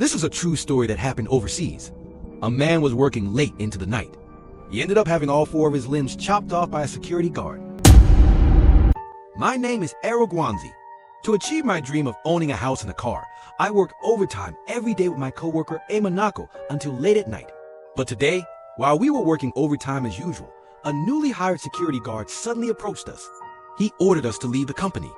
This is a true story that happened overseas. A man was working late into the night. He ended up having all 4 of his limbs chopped off by a security guard. My name is Aragwanzi. To achieve my dream of owning a house and a car, I work overtime every day with my coworker Emanako until late at night. But today, while we were working overtime as usual, a newly hired security guard suddenly approached us. He ordered us to leave the company.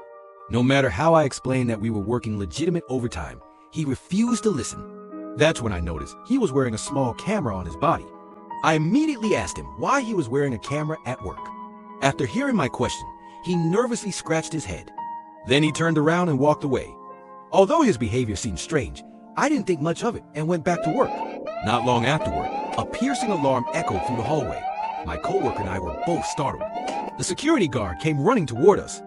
No matter how I explained that we were working legitimate overtime, he refused to listen. That's when I noticed he was wearing a small camera on his body. I immediately asked him why he was wearing a camera at work. After hearing my question, he nervously scratched his head. Then he turned around and walked away. Although his behavior seemed strange, I didn't think much of it and went back to work. Not long afterward, a piercing alarm echoed through the hallway. My coworker and I were both startled. The security guard came running toward us.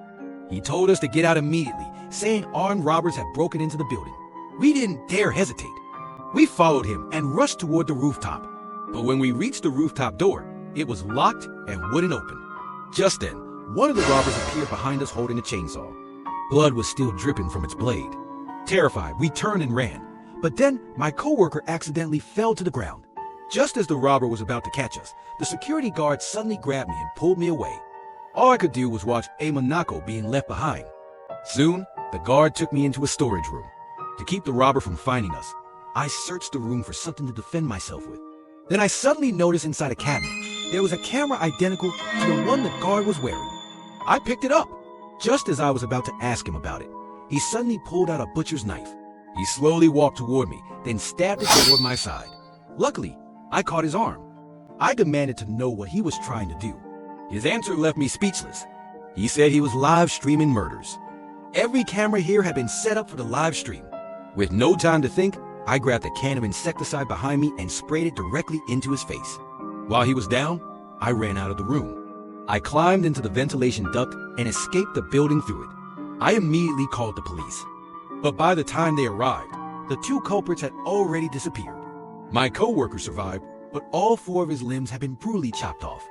He told us to get out immediately, saying armed robbers had broken into the building. We didn't dare hesitate. We followed him and rushed toward the rooftop. But when we reached the rooftop door, it was locked and wouldn't open. Just then, one of the robbers appeared behind us holding a chainsaw. Blood was still dripping from its blade. Terrified, we turned and ran. But then, my coworker accidentally fell to the ground. Just as the robber was about to catch us, the security guard suddenly grabbed me and pulled me away. All I could do was watch Emanako being left behind. Soon, the guard took me into a storage room. To keep the robber from finding us, I searched the room for something to defend myself with. Then I suddenly noticed inside a cabinet, there was a camera identical to the one the guard was wearing. I picked it up. Just as I was about to ask him about it, he suddenly pulled out a butcher's knife. He slowly walked toward me, then stabbed it toward my side. Luckily, I caught his arm. I demanded to know what he was trying to do. His answer left me speechless. He said he was live streaming murders. Every camera here had been set up for the live stream. With no time to think, I grabbed a can of insecticide behind me and sprayed it directly into his face. While he was down, I ran out of the room. I climbed into the ventilation duct and escaped the building through it. I immediately called the police. But by the time they arrived, the 2 culprits had already disappeared. My coworker survived, but all 4 of his limbs had been brutally chopped off.